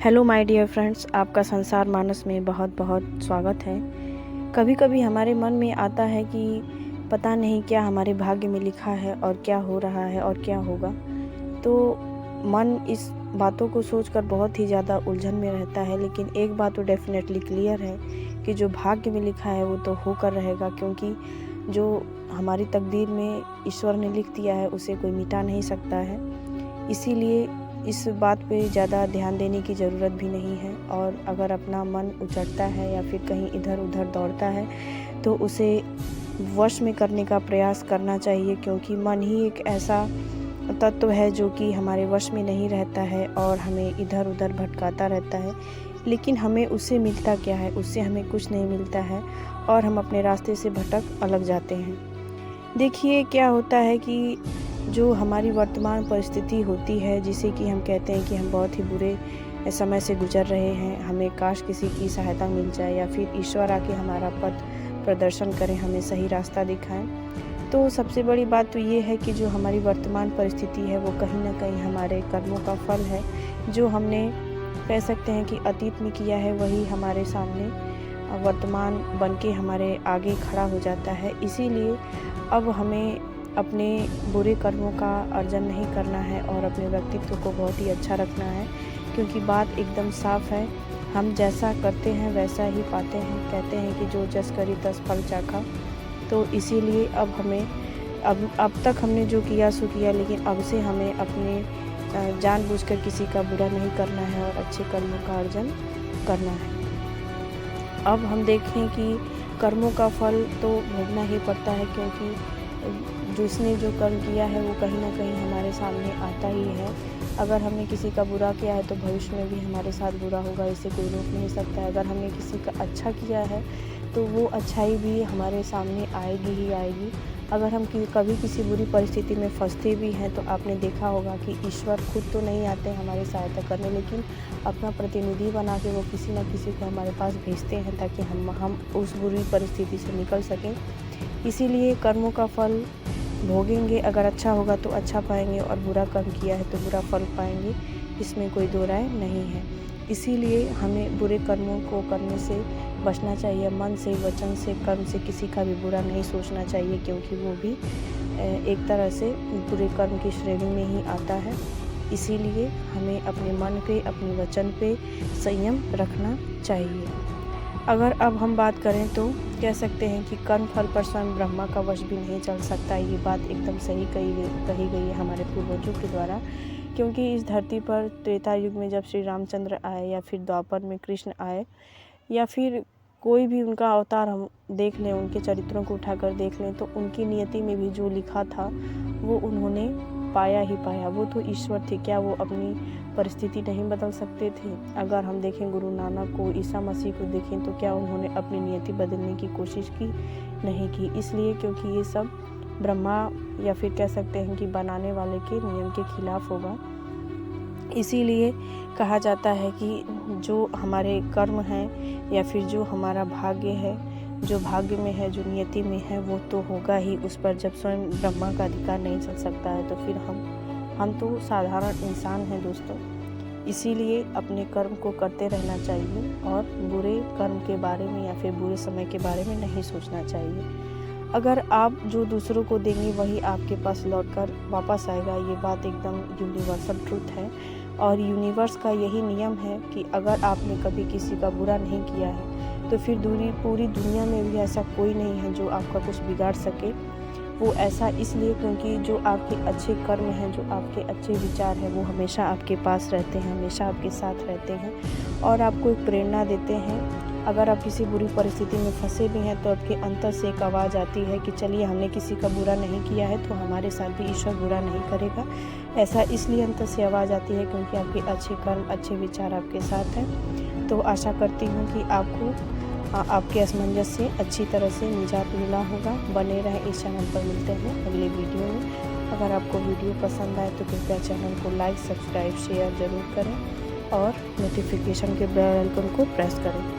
Hello my dear friends, आपका संसार मानस में बहुत बहुत स्वागत है। कभी कभी हमारे मन में आता है कि पता नहीं क्या हमारे भाग्य में लिखा है और क्या हो रहा है और क्या होगा। तो मन इस बातों को सोचकर बहुत ही ज़्यादा उलझन में रहता है। लेकिन एक बात तो डेफिनेटली क्लियर है कि जो भाग्य में लिखा है वो तो होकर रहेगा, क्योंकि जो हमारी तकदीर में ईश्वर ने लिख दिया है उसे कोई मिटा नहीं सकता है। इसीलिए इस बात पे ज़्यादा ध्यान देने की ज़रूरत भी नहीं है। और अगर अपना मन उचटता है या फिर कहीं इधर उधर दौड़ता है तो उसे वश में करने का प्रयास करना चाहिए, क्योंकि मन ही एक ऐसा तत्व है जो कि हमारे वश में नहीं रहता है और हमें इधर उधर भटकाता रहता है। लेकिन हमें उससे मिलता क्या है? उससे हमें कुछ नहीं मिलता है और हम अपने रास्ते से भटक अलग जाते हैं। देखिए क्या होता है कि जो हमारी वर्तमान परिस्थिति होती है, जिसे कि हम कहते हैं कि हम बहुत ही बुरे समय से गुजर रहे हैं, हमें काश किसी की सहायता मिल जाए या फिर ईश्वर आके हमारा पथ प्रदर्शन करें, हमें सही रास्ता दिखाएं। तो सबसे बड़ी बात तो ये है कि जो हमारी वर्तमान परिस्थिति है वो कहीं ना कहीं हमारे कर्मों का फल है। जो हमने कह सकते हैं कि अतीत में किया है वही हमारे सामने वर्तमान बन के हमारे आगे खड़ा हो जाता है। इसीलिए अब हमें अपने बुरे कर्मों का अर्जन नहीं करना है और अपने व्यक्तित्व को बहुत ही अच्छा रखना है, क्योंकि बात एकदम साफ है, हम जैसा करते हैं वैसा ही पाते हैं। कहते हैं कि जो जस करी तस फल चाखा। तो इसीलिए अब हमें अब तक हमने जो किया सो किया, लेकिन अब से हमें अपने जानबूझकर किसी का बुरा नहीं करना है और अच्छे कर्मों का अर्जन करना है। अब हम देखें कि कर्मों का फल तो भोगना ही पड़ता है, क्योंकि जिसने जो कर्म किया है वो कहीं ना कहीं हमारे सामने आता ही है। अगर हमने किसी का बुरा किया है तो भविष्य में भी हमारे साथ बुरा होगा, इसे कोई रोक नहीं सकता है। अगर हमने किसी का अच्छा किया है तो वो अच्छाई भी हमारे सामने आएगी ही आएगी। अगर हम कभी किसी बुरी परिस्थिति में फंसते भी हैं तो आपने देखा होगा कि ईश्वर खुद तो नहीं आते हमारी सहायता करने, लेकिन अपना प्रतिनिधि बना के वो किसी न किसी को हमारे पास भेजते हैं ताकि हम उस बुरी परिस्थिति से निकल सकें। इसीलिए कर्मों का फल भोगेंगे, अगर अच्छा होगा तो अच्छा पाएंगे और बुरा कर्म किया है तो बुरा फल पाएंगे, इसमें कोई दो राय नहीं है। इसीलिए हमें बुरे कर्मों को करने से बचना चाहिए। मन से, वचन से, कर्म से किसी का भी बुरा नहीं सोचना चाहिए, क्योंकि वो भी एक तरह से बुरे कर्म की श्रेणी में ही आता है। इसीलिए हमें अपने मन पे, अपने वचन पे संयम रखना चाहिए। अगर अब हम बात करें तो कह सकते हैं कि कर्म फल पर स्वयं ब्रह्मा का वश भी नहीं चल सकता। ये बात एकदम सही कही गई है हमारे पूर्वजों के द्वारा, क्योंकि इस धरती पर त्रेता युग में जब श्री रामचंद्र आए या फिर द्वापर में कृष्ण आए या फिर कोई भी उनका अवतार हम देख लें, उनके चरित्रों को उठाकर देख लें, तो उनकी नियति में भी जो लिखा था वो उन्होंने पाया ही पाया। वो तो ईश्वर थे, क्या वो अपनी परिस्थिति नहीं बदल सकते थे? अगर हम देखें गुरु नानक को, ईसा मसीह को देखें, तो क्या उन्होंने अपनी नियति बदलने की कोशिश की? नहीं की। इसलिए क्योंकि ये सब ब्रह्मा या फिर कह सकते हैं कि बनाने वाले के नियम के खिलाफ होगा। इसीलिए कहा जाता है कि जो हमारे कर्म हैं या फिर जो हमारा भाग्य है, जो भाग्य में है, जो नियति में है, वो तो होगा ही। उस पर जब स्वयं ब्रह्मा का अधिकार नहीं चल सकता है तो फिर हम तो साधारण इंसान हैं दोस्तों। इसीलिए अपने कर्म को करते रहना चाहिए और बुरे कर्म के बारे में या फिर बुरे समय के बारे में नहीं सोचना चाहिए। अगर आप जो दूसरों को देंगे वही आपके पास लौटकर वापस आएगा। ये बात एकदम यूनिवर्सल ट्रूथ है और यूनिवर्स का यही नियम है कि अगर आपने कभी किसी का बुरा नहीं किया है तो फिर पूरी दुनिया में भी ऐसा कोई नहीं है जो आपका कुछ बिगाड़ सके। वो ऐसा इसलिए क्योंकि जो आपके अच्छे कर्म हैं, जो आपके अच्छे विचार हैं, वो हमेशा आपके पास रहते हैं, हमेशा आपके साथ रहते हैं और आपको एक प्रेरणा देते हैं। अगर आप किसी बुरी परिस्थिति में फंसे भी हैं तो आपके अंतर से एक आवाज़ आती है कि चलिए, हमने किसी का बुरा नहीं किया है तो हमारे साथ भी ईश्वर बुरा नहीं करेगा। ऐसा इसलिए अंतर से आवाज़ आती है क्योंकि आपके अच्छे कर्म, अच्छे विचार आपके साथ हैं। तो आशा करती हूँ कि आपको आपके असमंजस से अच्छी तरह से निजात मिला होगा। बने रहें इस चैनल पर। मिलते हैं अगले वीडियो में। अगर आपको वीडियो पसंद आए तो कृपया चैनल को लाइक, सब्सक्राइब, शेयर ज़रूर करें और नोटिफिकेशन के बेल आइकन को प्रेस करें।